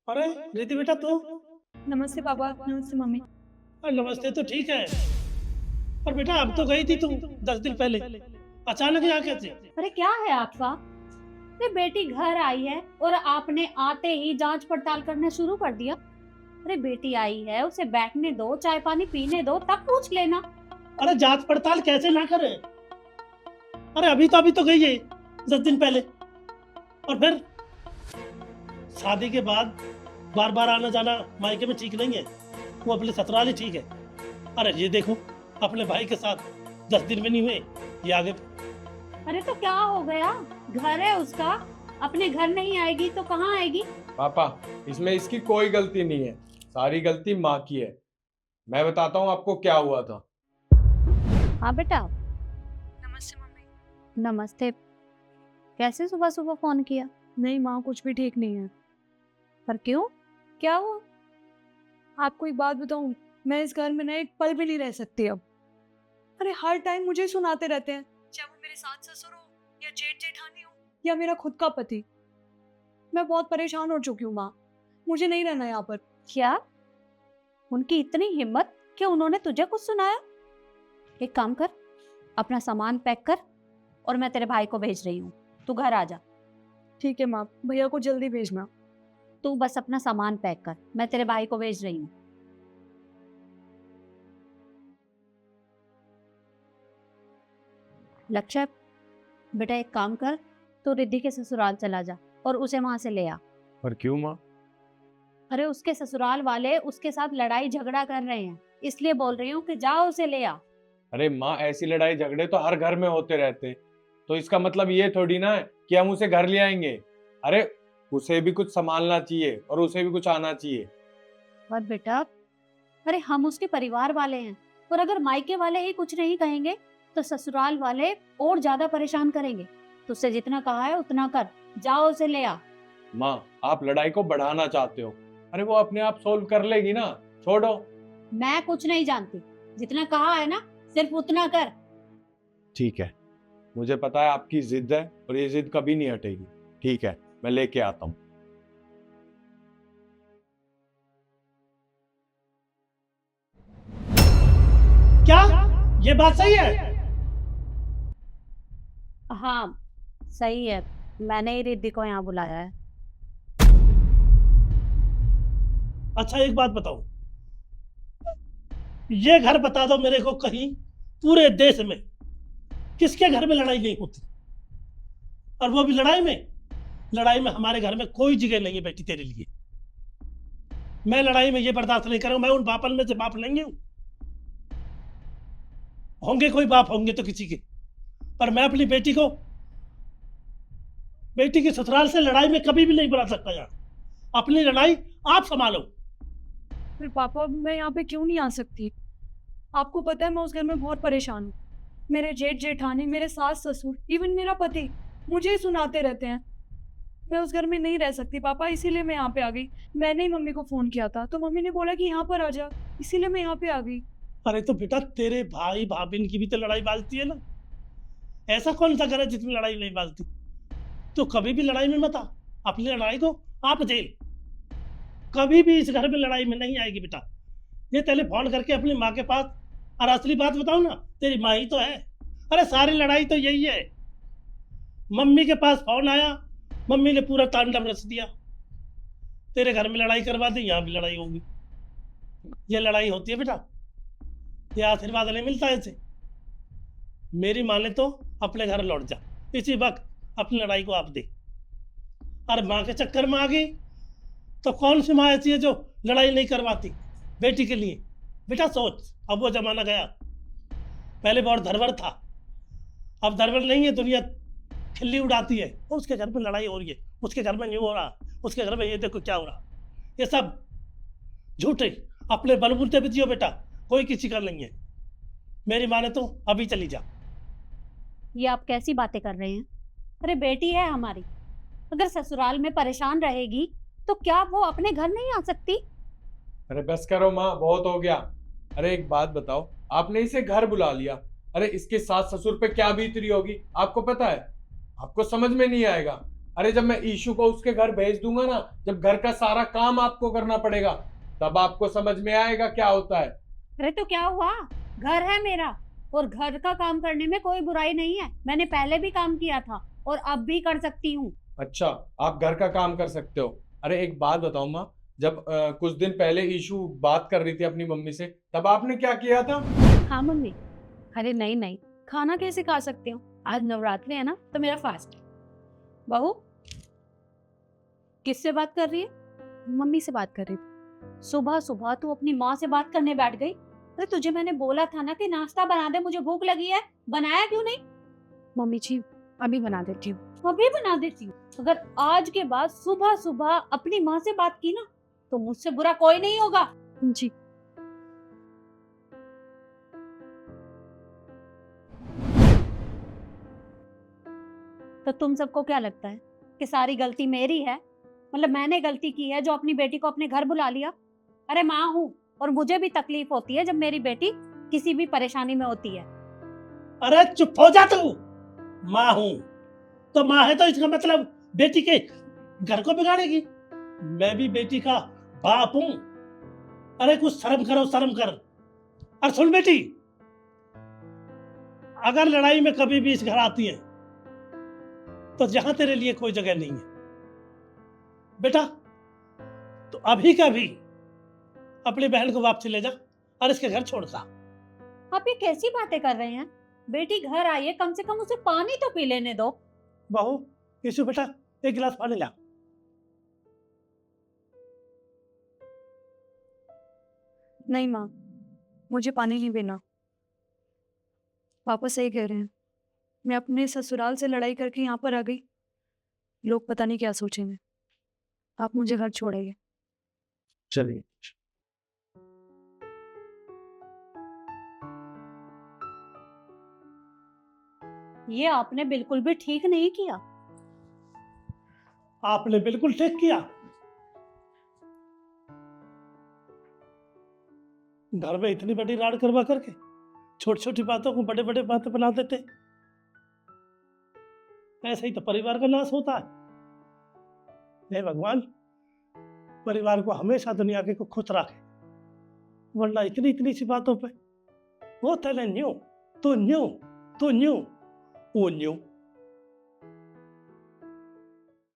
अरे रिद्धि बेटा तू। नमस्ते पापा। नमस्ते मम्मी। अरे नमस्ते तो ठीक है, पर बेटा अब तो गई थी तुम 10 दिन पहले, अचानक यहाँ कैसे? अरे क्या है आपका? अरे बेटी घर आई है और आपने आते ही जांच पड़ताल करना शुरू कर दिया। अरे बेटी आई है, उसे बैठने दो, चाय पानी पीने दो, तब पूछ लेना। अरे जांच पड़ताल कैसे ना करें? अरे अभी तो गई है 10 दिन पहले, और फिर शादी के बाद बार बार आना जाना मायके में ठीक नहीं है, वो अपने ससुराल ही ठीक है। अरे ये देखो अपने भाई के साथ 10 दिन में नहीं हुए, ये आगे। अरे तो क्या हो गया? घर है उसका, अपने घर नहीं आएगी तो कहाँ आएगी? पापा, इसमें इसकी कोई गलती नहीं है, सारी गलती माँ की है। मैं बताता हूँ आपको क्या हुआ था। हाँ बेटा। नमस्ते मम्मी। नमस्ते। कैसे सुबह सुबह फोन किया? नहीं माँ, कुछ भी ठीक नहीं है। पर क्यों, क्या हुआ? आपको एक बात बताऊं, मैं इस घर में ना एक पल भी नहीं रह सकती अब। अरे हर टाइम मुझे सुनाते रहते हैं, चाहे वो मेरे सास ससुर हो या जेठ जेठानी हो या मेरा खुद का पति। मैं बहुत परेशान हो चुकी हूँ माँ, मुझे नहीं रहना यहाँ पर। क्या उनकी इतनी हिम्मत कि उन्होंने तुझे कुछ सुनाया? एक काम कर, अपना सामान पैक कर और मैं तेरे भाई को भेज रही हूँ, तू घर आ जा। ठीक है माँ, भैया को जल्दी भेजना। तू बस अपना सामान पैक कर, मैं तेरे भाई को भेज रही हूँ। लक्ष्य बेटा, एक काम कर, तू रिद्धि के ससुराल चला जा और उसे वहां से ले आ। पर क्यों माँ? अरे उसके ससुराल वाले उसके साथ लड़ाई झगड़ा कर रहे हैं, इसलिए बोल रही हूँ कि जाओ उसे ले आ। अरे माँ, ऐसी लड़ाई झगड़े तो हर घर में होते रहते, तो इसका मतलब ये थोड़ी ना है कि हम उसे घर ले आएंगे। अरे उसे भी कुछ संभालना चाहिए और उसे भी कुछ आना चाहिए। और बेटा, अरे हम उसके परिवार वाले हैं, और अगर मायके वाले ही कुछ नहीं कहेंगे तो ससुराल वाले और ज्यादा परेशान करेंगे। तुझसे जितना कहा है उतना कर, जाओ उसे ले आ। माँ, आप लड़ाई को बढ़ाना चाहते हो। अरे वो अपने आप सोल्व कर लेगी ना, छोड़ो। मैं कुछ नहीं जानती, जितना कहा है ना सिर्फ उतना कर। ठीक है, मुझे पता है आपकी जिद है और ये जिद कभी नहीं हटेगी। ठीक है, मैं लेके आता हूँ। क्या ये बात सही है? हाँ सही है, मैंने ही रिद्धि को यहाँ बुलाया है। अच्छा एक बात बताओ, ये घर बता दो मेरे को कहीं पूरे देश में किसके घर में लड़ाई नहीं होती, और वो भी लड़ाई में हमारे घर में कोई जगह नहीं है बेटी तेरे लिए। मैं लड़ाई में ये बर्दाश्त नहीं करूंगा, मैं उन बापन में से बाप नहीं हूं। होंगे कोई बाप होंगे तो किसी के, पर मैं अपनी बेटी के ससुराल से लड़ाई में कभी भी नहीं बुला सकता। यहाँ अपनी लड़ाई आप संभालो। फिर पापा, मैं यहाँ पे क्यों नहीं आ सकती? आपको पता है मैं उस घर में बहुत परेशान हूँ। मेरे जेठ जेठानी, मेरे सास ससुर, इवन मेरा पति मुझे ही सुनाते रहते हैं। मैं उस घर में नहीं रह सकती पापा, इसीलिए मैं यहाँ पे आ गई। मैंने ही मम्मी को फोन किया था तो मम्मी ने बोला कि यहाँ पर आ जा, इसीलिए मैं यहाँ पे आ गई। अरे तो बेटा तेरे भाई भाभी की भी तो लड़ाई बाजती है ना, ऐसा कौन सा घर है जिसमें लड़ाई नहीं बाजती? तो कभी भी लड़ाई में मत आ, अपनी लड़ाई को आप झेल। कभी भी इस घर में लड़ाई में नहीं आएगी बेटा। ये पहले फोन करके अपनी माँ के पास, और असली बात बताऊं ना, तेरी माँ ही तो है। अरे सारी लड़ाई तो यही है, मम्मी के पास फोन आया, मम्मी ने पूरा तांडव रच दिया, तेरे घर में लड़ाई करवा दी, यहाँ भी लड़ाई होगी। ये लड़ाई होती है बेटा, ये आशीर्वाद नहीं मिलता ऐसे। मेरी माँ ने तो अपने घर लौट जा, इसी वक्त अपनी लड़ाई को आप दे। और माँ के चक्कर में आ गई तो कौन सी माँ ऐसी है जो लड़ाई नहीं करवाती बेटी के लिए? बेटा सोच, अब वो जमाना गया, पहले बहुत धरवर था, अब धरवर नहीं है। दुनिया खिल्ली उड़ाती है, उसके घर में लड़ाई हो रही है, उसके घर में नहीं हो रहा, उसके घर में ये देखो क्या हो रहा। ये सब झूठे, अपने बलबूते पे जियो बेटा, कोई किसी का नहीं है। मेरी माँ ने तो अभी चली जा। ये आप कैसी बातें कर रहे हैं? अरे बेटी है हमारी, अगर ससुराल में परेशान रहेगी तो क्या वो अपने घर नहीं आ सकती? अरे बस करो माँ, बहुत हो गया। अरे एक बात बताओ, आपने इसे घर बुला लिया, अरे इसके सास ससुर पे क्या बीत रही होगी आपको पता है? आपको समझ में नहीं आएगा। अरे जब मैं ईशु को उसके घर भेज दूंगा ना, जब घर का सारा काम आपको करना पड़ेगा, तब आपको समझ में आएगा क्या होता है। अरे तो क्या हुआ, घर है मेरा, और घर का काम करने में कोई बुराई नहीं है। मैंने पहले भी काम किया था और अब भी कर सकती हूँ। अच्छा, आप घर का काम कर सकते हो। अरे एक बात बताओ माँ, जब कुछ दिन पहले ईशु बात कर रही थी अपनी मम्मी से, तब आपने क्या किया था? हाँ मम्मी। अरे नहीं नहीं, खाना कैसे खा सकती हूँ, आज नवरात्रि है ना, तो मेरा फास्ट है। बहू किससे बात कर रही है? मम्मी से बात कर रही थी। सुबह सुबह तू अपनी माँ से बात करने बैठ गई। अरे तुझे मैंने बोला था ना कि नाश्ता बना दे, मुझे भूख लगी है, बनाया क्यों नहीं? मम्मी जी अभी बना देती हूँ। अभी बना देती हूँ। अगर आज के बाद सुबह सुबह अपनी माँ से बात की ना, तो मुझसे बुरा कोई नहीं होगा। जी। तो तुम सबको क्या लगता है कि सारी गलती मेरी है? मतलब मैंने गलती की है जो अपनी बेटी को अपने घर बुला लिया? अरे माँ हूँ और मुझे भी तकलीफ होती है जब मेरी बेटी किसी भी परेशानी में होती है। अरे चुप हो जा तू। माँ हूं तो माँ है, तो इसका मतलब बेटी के घर को बिगाड़ेगी? मैं भी बेटी का बाप हूं। अरे कुछ शर्म करो, शर्म कर। और सुन बेटी, अगर लड़ाई में कभी भी इस घर आती है तो जहां तेरे लिए कोई जगह नहीं है बेटा, तो अभी का भी अपनी बहन को वापस ले जा और इसके घर छोड़ दा। आप ये कैसी बातें कर रहे हैं? बेटी घर आई है, कम से कम उसे पानी तो पी लेने दो। बहू, यीशु बेटा, एक गिलास पानी ला। नहीं माँ, मुझे पानी नहीं पीना। पापा सही कह रहे हैं, मैं अपने ससुराल से लड़ाई करके यहाँ पर आ गई, लोग पता नहीं क्या सोचेंगे। आप मुझे घर छोड़िए। चलिए। ये आपने बिल्कुल भी ठीक नहीं किया। आपने बिल्कुल ठीक किया। घर में इतनी बड़ी राड़ करवा करके छोटी छोटी बातों को बड़े बड़े बातें बना देते। ऐसे ही तो परिवार का नाश होता है। हे भगवान, परिवार को हमेशा दुनिया के को खुश रखे, वरना इतनी इतनी सी बातों पे वो तेरे न्यू, तू न्यू, तू न्यू, वो न्यू।